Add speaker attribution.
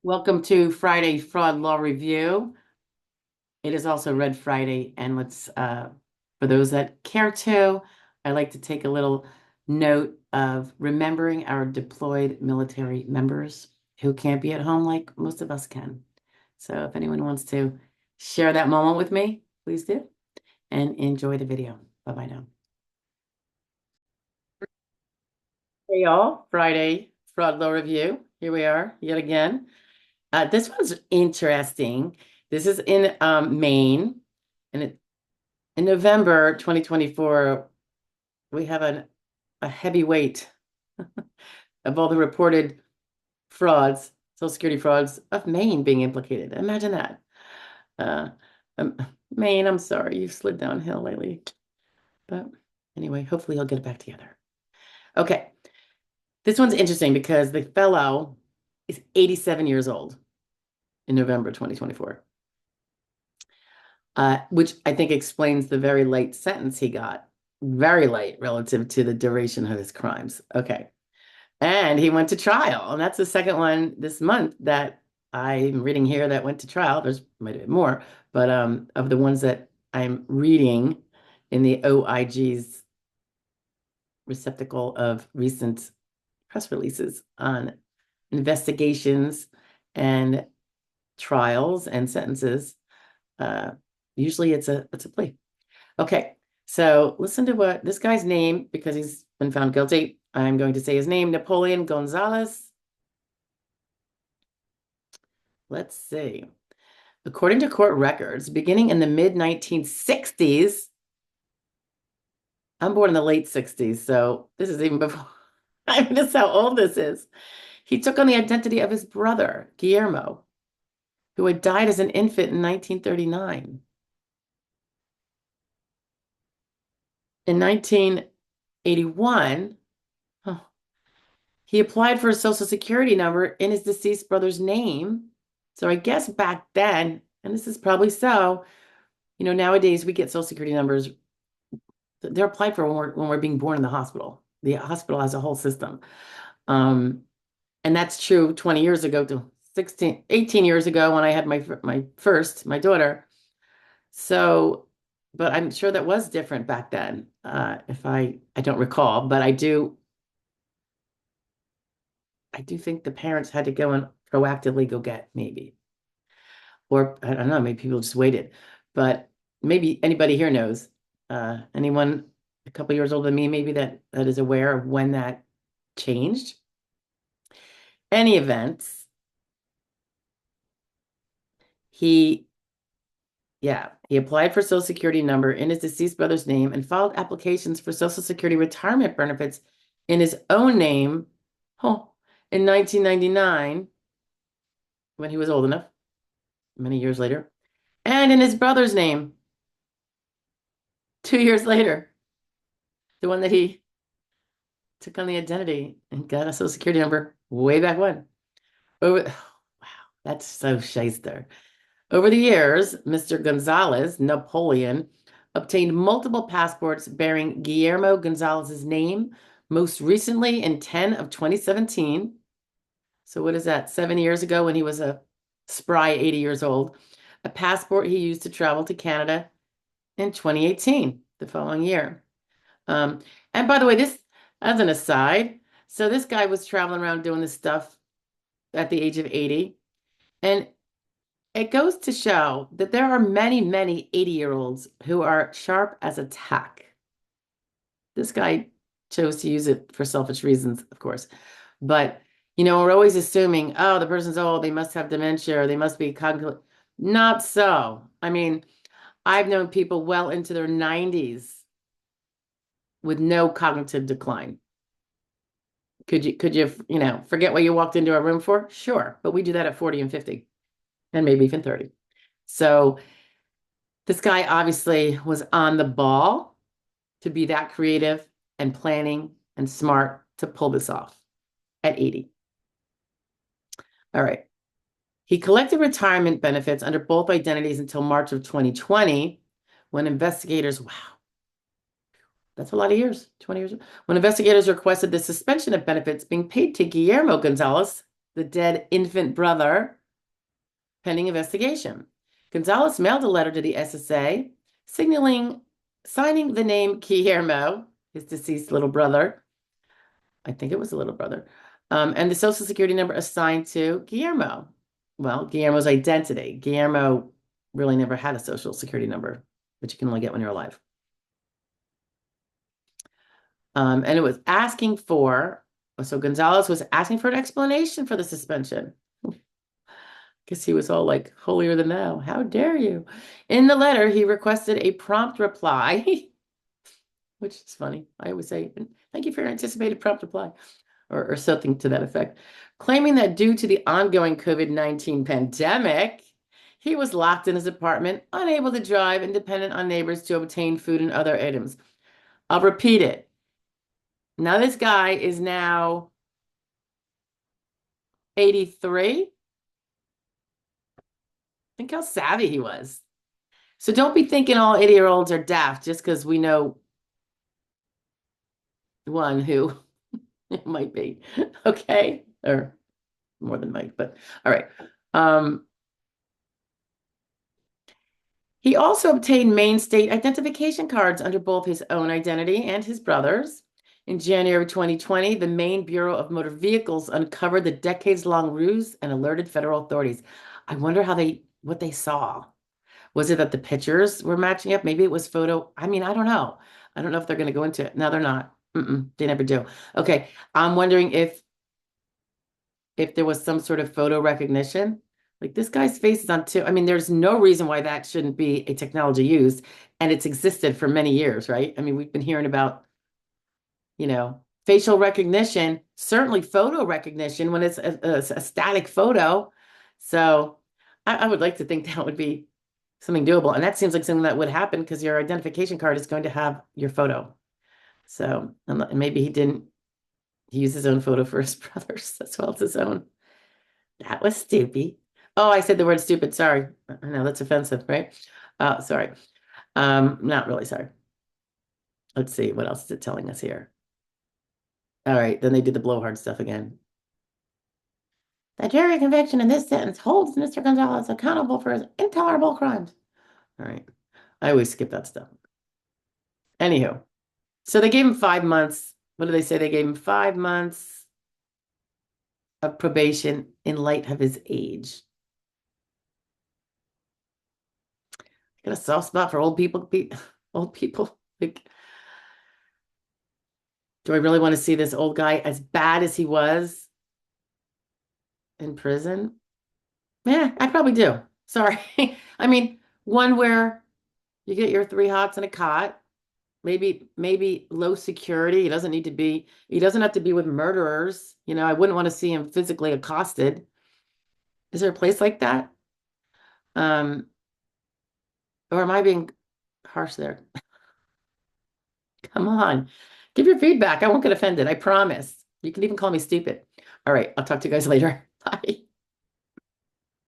Speaker 1: Welcome to Friday Fraud Law Review. It is also Red Friday, and for those that care to, I'd like to take a little note of remembering our deployed military members who can't be at home like most of us can. So if anyone wants to share that moment with me, please do, and enjoy the video. Bye-bye now. Hey y'all, Friday Fraud Law Review. Here we are yet again. This one's interesting. This is in Maine, and in November 2024, we have a heavy weight of all the reported frauds, Social Security frauds of Maine being implicated. Imagine that. Uh, um, Maine, I'm sorry, you've slid downhill lately. But anyway, hopefully he'll get it back together. Okay, this one's interesting because the fellow is 87 years old in November 2024. Which I think explains the very light sentence he got. Very light relative to the duration of his crimes. Okay. And he went to trial. And that's the second one this month that I'm reading here that went to trial. There's might have been more, but of the ones that I'm reading in the OIG's receptacle of recent press releases on investigations and trials and sentences. Usually it's a plea. Okay, so listen to what this guy's name, because he's been found guilty. I'm going to say his name, Napoleon Gonzalez. Let's see. According to court records, beginning in the mid-1960s, I'm born in the late 60s, so this is even before, I mean, this is how old this is. He took on the identity of his brother, Guillermo, who had died as an infant in 1939. In 1981, he applied for a Social Security number in his deceased brother's name. So I guess back then, and this is probably so, nowadays we get Social Security numbers. They're applied for when we're being born in the hospital. The hospital has a whole system. Um, and that's true 20 years ago to 16, 18 years ago when I had my daughter. So, but I'm sure that was different back then. If I don't recall, but I do think the parents had to go and proactively go get maybe, or I don't know, maybe people just waited, but maybe anybody here knows, anyone a couple years older than me, maybe that is aware of when that changed. Any events, he, yeah, he applied for Social Security number in his deceased brother's name and filed applications for Social Security retirement benefits in his own name, in 1999 when he was old enough, many years later, and in his brother's name 2 years later, the one that he took on the identity and got a Social Security number way back when. Wow, that's so shyster. Over the years, Mr. Gonzalez, Napoleon, obtained multiple passports bearing Guillermo Gonzalez's name, most recently in 10 of 2017. So what is that, 7 years ago when he was a spry 80 years old, a passport he used to travel to Canada in 2018, the following year. And by the way, this, as an aside, so this guy was traveling around doing this stuff at the age of 80. And it goes to show that there are many, many 80-year-olds who are sharp as a tack. This guy chose to use it for selfish reasons, of course. But, we're always assuming, oh, the person's old, they must have dementia, or they must be cognitive. Not so. I mean, I've known people well into their 90s with no cognitive decline. Could you, forget what you walked into a room for? Sure. But we do that at 40 and 50 and maybe even 30. So this guy obviously was on the ball to be that creative and planning and smart to pull this off at 80. All right. He collected retirement benefits under both identities until March of 2020, when investigators, wow, that's a lot of years, 20 years. When investigators requested the suspension of benefits being paid to Guillermo Gonzalez, the dead infant brother, pending investigation. Gonzalez mailed a letter to the SSA, signing the name Guillermo, his deceased little brother. I think it was a little brother. And the social security number assigned to Guillermo. Well, Guillermo's identity. Guillermo really never had a social security number, which you can only get when you're alive. And it was asking for, so Gonzalez was asking for an explanation for the suspension. Because he was all like, holier than thou. How dare you? In the letter, he requested a prompt reply, which is funny. I always say, thank you for your anticipated prompt reply, or something to that effect, claiming that due to the ongoing COVID-19 pandemic, he was locked in his apartment, unable to drive, and dependent on neighbors to obtain food and other items. I'll repeat it. Now this guy is now 83. Think how savvy he was. So don't be thinking all 80-year-olds are daft just because we know one who it might be. Okay. Or more than might, but all right. He also obtained Maine state identification cards under both his own identity and his brother's. In January 2020, the Maine Bureau of Motor Vehicles uncovered the decades-long ruse and alerted federal authorities. I wonder what they saw. Was it that the pictures were matching up? Maybe it was photo. I mean, I don't know. I don't know if they're going to go into it. No, they're not. They never do. Okay. I'm wondering if there was some sort of photo recognition. Like this guy's face is on two. I mean, there's no reason why that shouldn't be a technology used, and it's existed for many years, right? I mean, we've been hearing about, facial recognition, certainly photo recognition when it's a static photo. So I would like to think that would be something doable. And that seems like something that would happen because your identification card is going to have your photo. So maybe he used his own photo for his brother's as well as his own. That was stupid. Oh, I said the word stupid. Sorry. I know that's offensive, right? Sorry. Not really sorry. Let's see. What else is it telling us here? All right. Then they did the blowhard stuff again. The jury conviction in this sentence holds Mr. Gonzalez accountable for his intolerable crimes. All right. I always skip that stuff. Anywho, so they gave him 5 months. What do they say? They gave him 5 months of probation in light of his age. Got a soft spot for old people. Old people. Like, do I really want to see this old guy as bad as he was in prison? Yeah, I probably do. Sorry. I mean, one where you get your 3 hots and a cot, maybe low security. He doesn't have to be with murderers. I wouldn't want to see him physically accosted. Is there a place like that? Or am I being harsh there? Come on. Give your feedback. I won't get offended. I promise. You can even call me stupid. All right. I'll talk to you guys later. Bye.